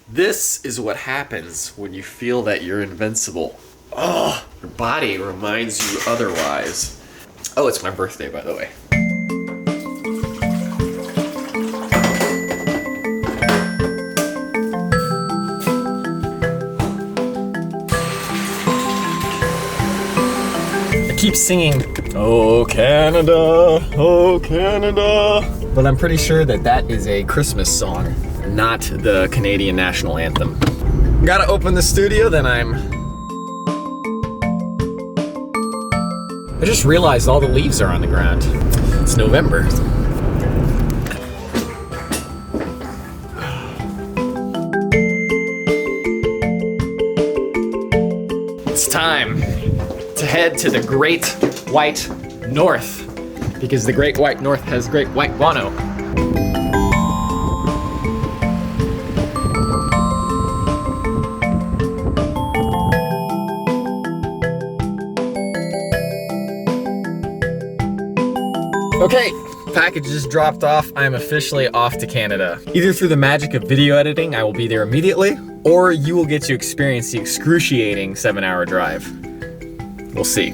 This is what happens when you feel that you're invincible. Oh, your body reminds you otherwise. Oh, it's my birthday, by the way. I keep singing, "Oh Canada, oh Canada," but I'm pretty sure that is a Christmas song, not the Canadian national anthem. Gotta open the studio, then I just realized all the leaves are on the ground. It's November. It's time to head to the Great White North, because the Great White North has great white guano. Okay, package just dropped off. I'm officially off to Canada. Either through the magic of video editing, I will be there immediately, or you will get to experience the excruciating 7-hour drive. We'll see.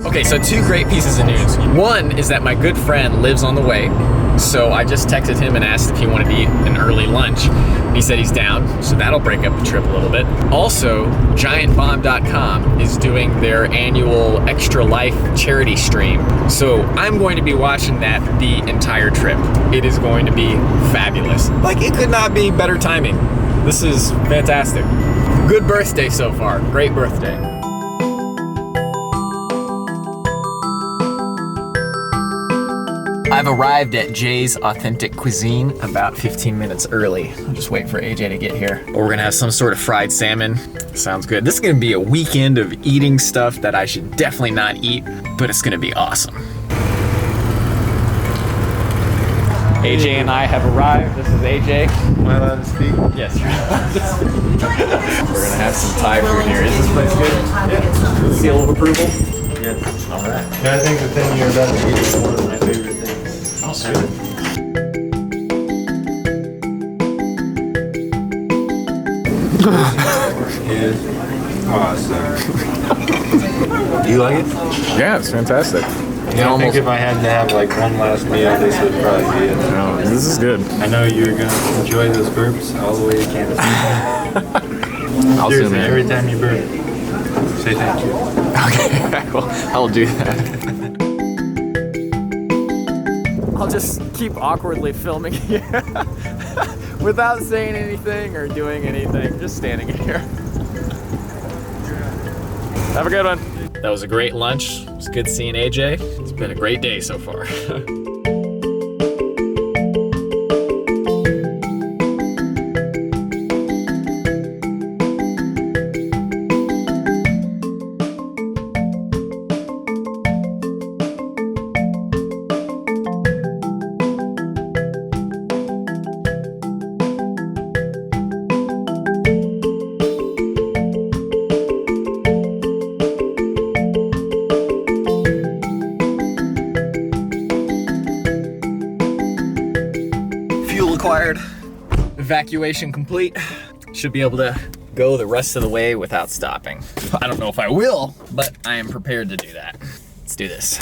Okay, so 2 great pieces of news. One is that my good friend lives on the way, so I just texted him and asked if he wanted to eat an early lunch. He said he's down, so that'll break up the trip a little bit. Also, GiantBomb.com is doing their annual Extra Life charity stream, so I'm going to be watching that the entire trip. It is going to be fabulous. Like, it could not be better timing. This is fantastic. Good birthday so far. Great birthday. I've arrived at Jay's Authentic Cuisine about 15 minutes early. I'm just waiting for AJ to get here. We're gonna have some sort of fried salmon. Sounds good. This is gonna be a weekend of eating stuff that I should definitely not eat, but it's gonna be awesome. AJ and I have arrived. This is AJ. Am I allowed to speak? Yes, you're allowed to speak. We're gonna have some Thai food here. Is this place good? Yeah. Seal of approval? Yes. All right. I think the thing you're about to eat is one of my favorite things. Oh, sweet. Is awesome. Do you like it? Yeah, it's fantastic. Yeah, I think if I had to have like one last meal, this would probably be it. No, this is good. I know you're gonna enjoy those burps all the way to Canada. I'll zoom Seriously, in. every time you burp, say thank you. Okay, well, I'll do that. I'll just keep awkwardly filming here without saying anything or doing anything, just standing here. Have a good one. That was a great lunch. It was good seeing AJ. It's been a great day so far. Acquired, evacuation complete. Should be able to go the rest of the way without stopping. I don't know if I will, but I am prepared to do that. Let's do this.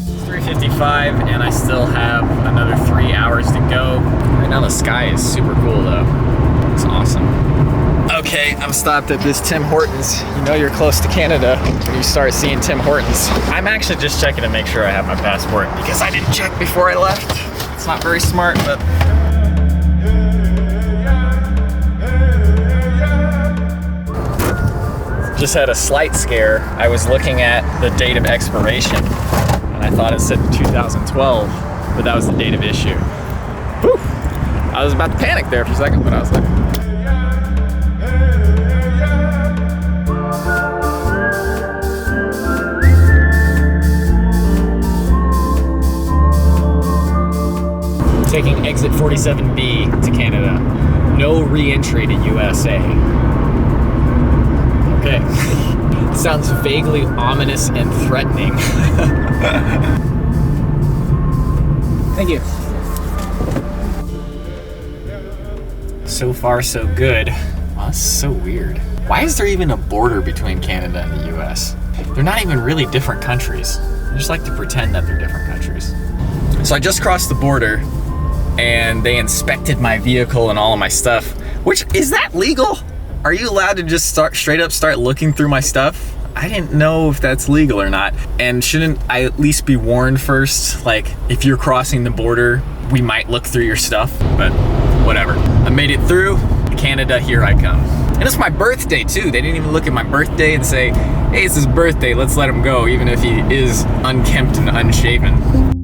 It's 3:55 and I still have another 3 hours to go. Right now the sky is super cool though. It's awesome. Okay, I'm stopped at this Tim Hortons. You know you're close to Canada when you start seeing Tim Hortons. I'm actually just checking to make sure I have my passport because I didn't check before I left. It's not very smart, but... Just had a slight scare. I was looking at the date of expiration and I thought it said 2012, but that was the date of issue. Whew. I was about to panic there for a second, but I was like... taking exit 47B to Canada. No re-entry to USA. Okay. Sounds vaguely ominous and threatening. Thank you. So far, so good. Wow, that's so weird. Why is there even a border between Canada and the US? They're not even really different countries. They just like to pretend that they're different countries. So I just crossed the border and they inspected my vehicle and all of my stuff. Which, is that legal? Are you allowed to just straight up start looking through my stuff? I didn't know if that's legal or not. And shouldn't I at least be warned first? Like, if you're crossing the border, we might look through your stuff, but whatever. I made it through. Canada, here I come. And it's my birthday too. They didn't even look at my birthday and say, hey, it's his birthday, let's let him go, even if he is unkempt and unshaven.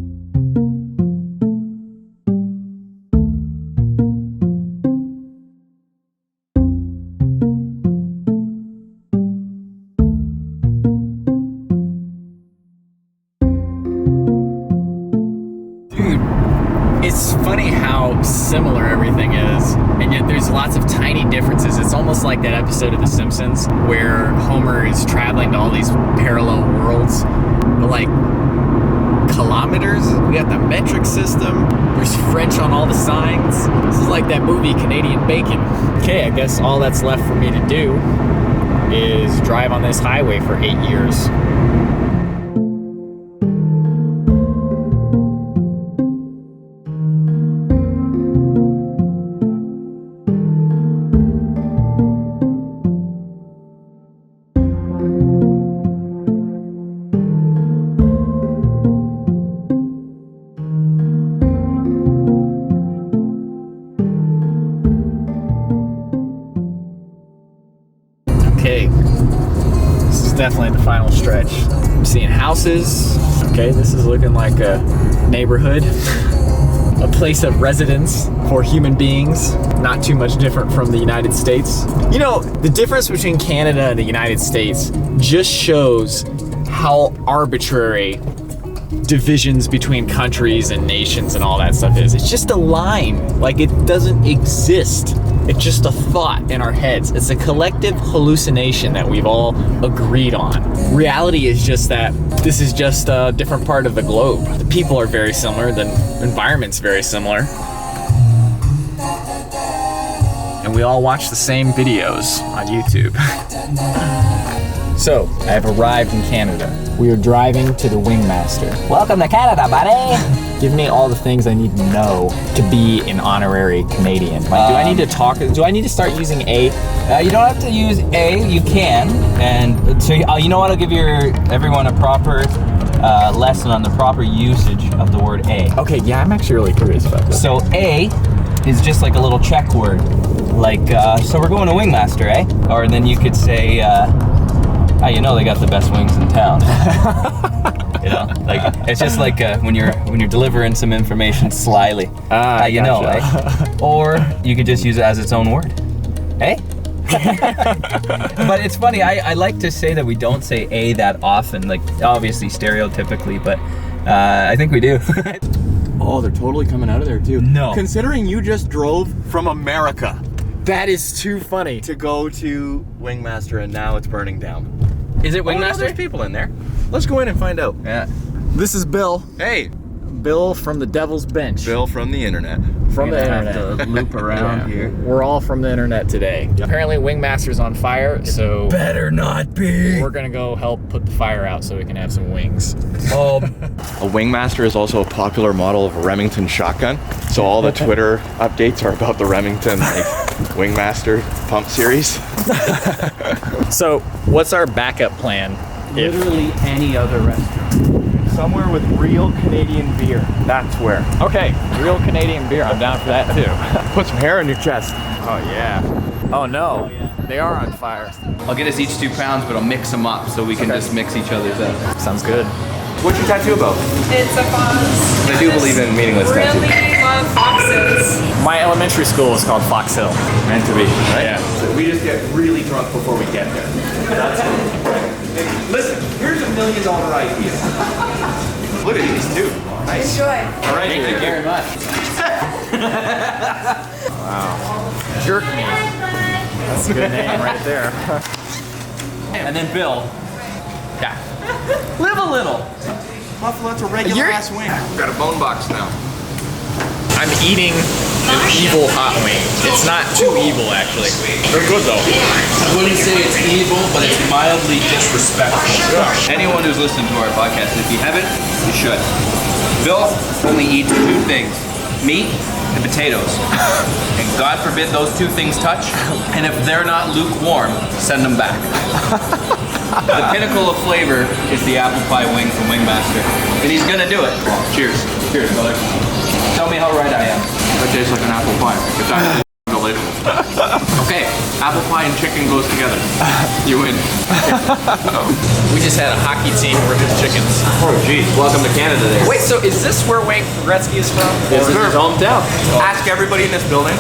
It's funny how similar everything is, and yet there's lots of tiny differences. It's almost like that episode of The Simpsons where Homer is traveling to all these parallel worlds, but like kilometers. We got the metric system. There's French on all the signs. This is like that movie Canadian Bacon. Okay, I guess all that's left for me to do is drive on this highway for 8 years. Okay, this is definitely the final stretch. I'm seeing houses. Okay, this is looking like a neighborhood, a place of residence for human beings. Not too much different from the United States. You know, the difference between Canada and the United States just shows how arbitrary divisions between countries and nations and all that stuff is. It's just a line, like it doesn't exist. It's just a thought in our heads. It's a collective hallucination that we've all agreed on. Reality is just that this is just a different part of the globe. The people are very similar, the environment's very similar. And we all watch the same videos on YouTube. So, I have arrived in Canada. We are driving to the Wingmaster. Welcome to Canada, buddy! Give me all the things I need to know to be an honorary Canadian. Like, do I need to talk? Do I need to start using A? You don't have to use A. You can, and so you know what? I'll give everyone a proper lesson on the proper usage of the word A. Okay, yeah, I'm actually really curious about this. So A is just like a little check word, like so we're going to Wingmaster, eh? Or then you could say, you know, they got the best wings in town. You know, like it's just like when you're delivering some information slyly. You gotcha. know, eh? Or you could just use it as its own word, eh? But it's funny. I like to say that we don't say A that often, like obviously stereotypically, but I think we do. Oh, they're totally coming out of there too. No. Considering you just drove from America That is too funny. to go to Wingmaster and now it's burning down. Is it Oh, no, Wingmaster? there's people in there. Let's go in and find out. Yeah. This is Bill. Hey, Bill from the Devil's Bench. Bill from the internet. From the We're gonna internet. have to loop around here. We're all from the internet today. Apparently Wingmaster's on fire, so Better not be. we're gonna go help put the fire out so we can have some wings. A Wingmaster is also a popular model of a Remington shotgun. So all the Twitter updates are about the Remington Wingmaster pump series. So, what's our backup plan? Literally any other restaurant. Somewhere with real Canadian beer. That's where. Okay, real Canadian beer. I'm down for that too. Put some hair on your chest. Oh yeah. Oh no, they are on fire. I'll get us each 2 pounds, but I'll mix them up so we can just mix each other's up. Sounds good. What's your tattoo about? It's a fox. I do believe in meaningless tattoos. Really love foxes. My elementary school is called Fox Hill. Meant to be, right? Yeah. So we just get really drunk before we get there. That's Listen, here's $1 million idea. Look at these two. Nice. Enjoy. All right, Thank you very much. Jerk me. That's a good name right there. And then Bill. Yeah. Live a little. Buffalo, that's a regular ass wing. We've got a bone box now. I'm eating an evil hot wing. It's not too evil, actually. They're good, though. I wouldn't say it's evil, but it's mildly disrespectful. Anyone who's listened to our podcast, if you haven't, you should. Bill only eats two things, meat and potatoes. And God forbid those two things touch, and if they're not lukewarm, send them back. The pinnacle of flavor is the apple pie wing from Wingmaster, and he's gonna do it. Cheers. Cheers, brother. Tell me how right I am. That tastes like an apple pie. It's actually delicious. Okay, apple pie and chicken goes together. You win. We just had a hockey team worth of chickens. Oh, geez. Welcome to Canada there. Wait, so is this where Wayne Gretzky is from? This is his hometown. Ask everybody in this building.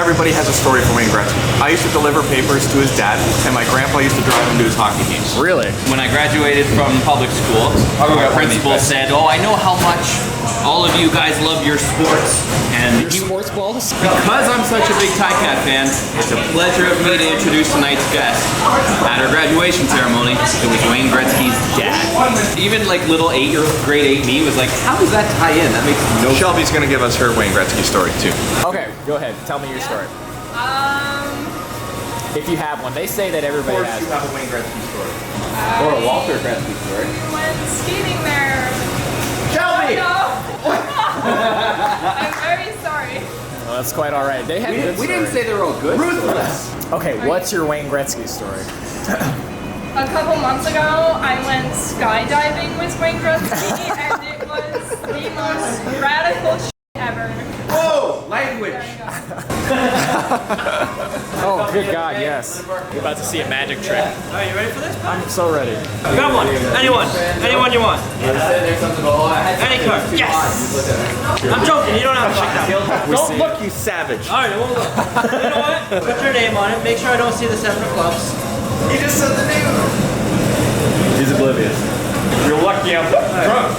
Everybody has a story for Wayne Gretzky. I used to deliver papers to his dad, and my grandpa used to drive him to his hockey games. Really? When I graduated from public school, our principal said, "Oh, I know how much all of you guys love your sports." And Sports balls? because I'm such a big Cat fan, it's a pleasure of me to introduce tonight's guest. At our graduation ceremony, it was Wayne Gretzky's dad. Even like little grade 8 me was like, how does that tie in? That makes no sense. Shelby's gonna give us her Wayne Gretzky story too. Okay, go ahead. Tell me your story. If you have one. They say that everybody has. have a Wayne Gretzky story. Or a Walter Gretzky story. Went skating there. Shelby! No. I'm very sorry. Well, that's quite all right. They had good We didn't stories. say they were all good. Ruthless. Okay, what's your Wayne Gretzky story? A couple months ago, I went skydiving with Wayne Gretzky, and it was the most radical shit ever. Whoa! Language. Oh, good God, yes. We're about to see a magic trick. Are you ready for this? I'm so ready. Grab one. Anyone you want. Any card. Yes! I'm joking, you don't have to check that. Don't look, you savage. Alright, I won't look. You know what? Put your name on it. Make sure I don't see the separate clubs. He just said the name. He's oblivious. You're lucky I'm drunk.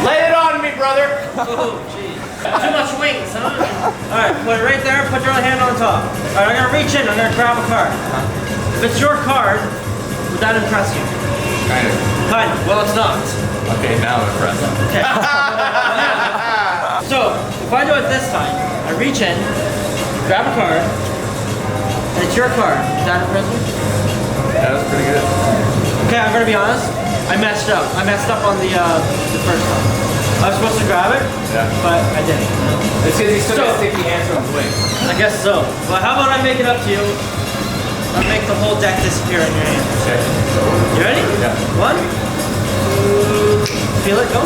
Lay it on me, brother. Oh, jeez. Too much wings, huh? Alright, put it right there. Put your other hand on top. Alright, I'm gonna reach in. I'm gonna grab a card. If it's your card, would that impress you? Kind of. Kind of. Well, it's not. Okay, now I'm impressed. Okay. So, if I do it this time, I reach in, grab a card, and it's your card. Is that impressive? That was pretty good. Okay, I'm gonna be honest. I messed up. I messed up on the first one. I was supposed to grab it, but I didn't. It's because he still got sticky hands from his wing. I guess so. Well, how about I make it up to you? I'll make the whole deck disappear in your hand. Okay. You ready? Yeah. 1, 2, feel it go?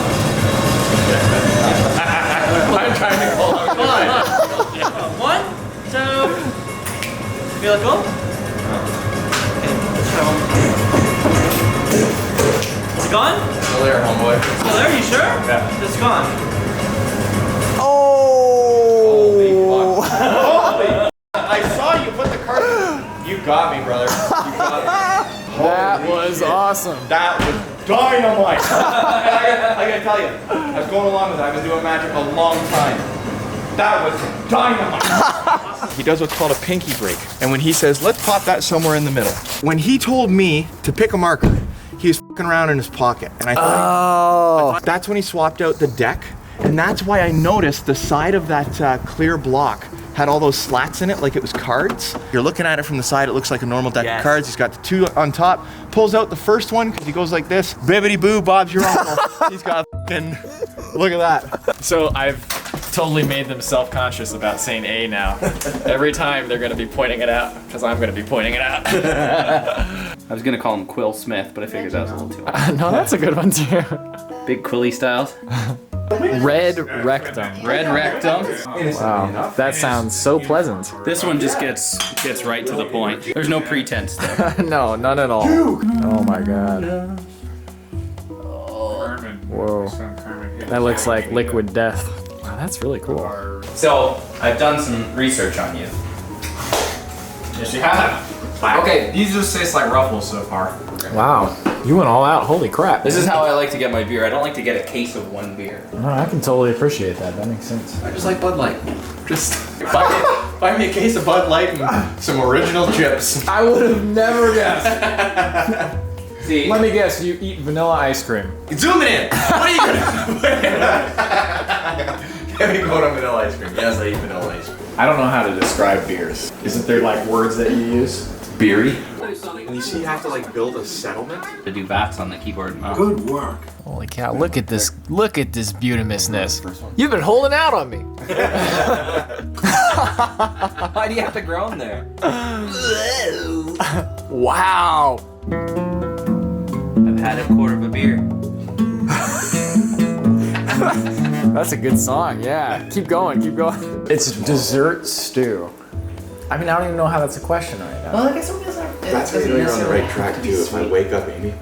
I'm trying to hold on. Hold on. 1, 2, feel it go? Okay, let's try one. Is it gone? Still there, homeboy. Still there, you sure? Yeah. It's gone. I saw you put the card. You got me, brother. You got me. That was awesome. That was dynamite. And I gotta tell you, I was going along with it. I've been doing magic a long time. That was dynamite. He does what's called a pinky break. And when he says, let's pop that somewhere in the middle. When he told me to pick a marker, he was fucking around in his pocket. And I thought that's when he swapped out the deck. And that's why I noticed the side of that clear block had all those slats in it like it was cards. You're looking at it from the side, it looks like a normal deck of cards. He's got the two on top, pulls out the first one because he goes like this. Bibbity boo, Bob's your uncle. He's got fucking, look at that. So I've totally made them self-conscious about saying A now. Every time they're gonna be pointing it out, because I'm gonna be pointing it out. I was gonna call him Quill Smith, but I figured that was a little too much. No, that's a good one too. Big Quilly styles. Red rectum. Red rectum. Wow, that sounds so pleasant. This one just gets right to the point. There's no pretense there. No, none at all. Oh my God. Whoa. That looks like liquid death. Wow, that's really cool. So, I've done some research on you. Yes, you have. Okay, these just taste like Ruffles so far. Wow, you went all out. Holy crap. This is how I like to get my beer. I don't like to get a case of one beer. No, I can totally appreciate that. That makes sense. I just like Bud Light. Just buy me a case of Bud Light and some original chips. I would have never guessed. See, Let me guess, you eat vanilla ice cream. Zoom it in. What are you gonna put in? Let me go to vanilla ice cream. Yes, I eat vanilla ice cream. I don't know how to describe beers. Isn't there like words that you use? Beery. And you see, you have to like build a settlement. to do bats on the keyboard. Good work. Holy cow, look at this beautimousness. You've been holding out on me. Why do you have to groan there? Wow. I've had a quarter of a beer. That's a good song, yeah. Keep going, keep going. It's dessert stew. I mean, I don't even know how that's a question right now. Well, I guess that's how you're on the right track too. If I wake up, Amy.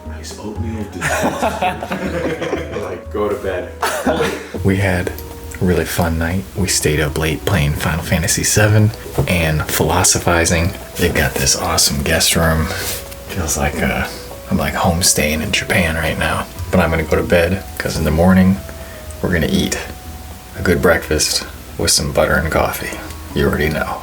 Nice oatmeal dessert. Like, go to bed. We had a really fun night. We stayed up late playing Final Fantasy VII and philosophizing. They've got this awesome guest room. Feels like I'm like homestaying in Japan right now. But I'm gonna go to bed because in the morning we're gonna eat a good breakfast with some butter and coffee. You already know.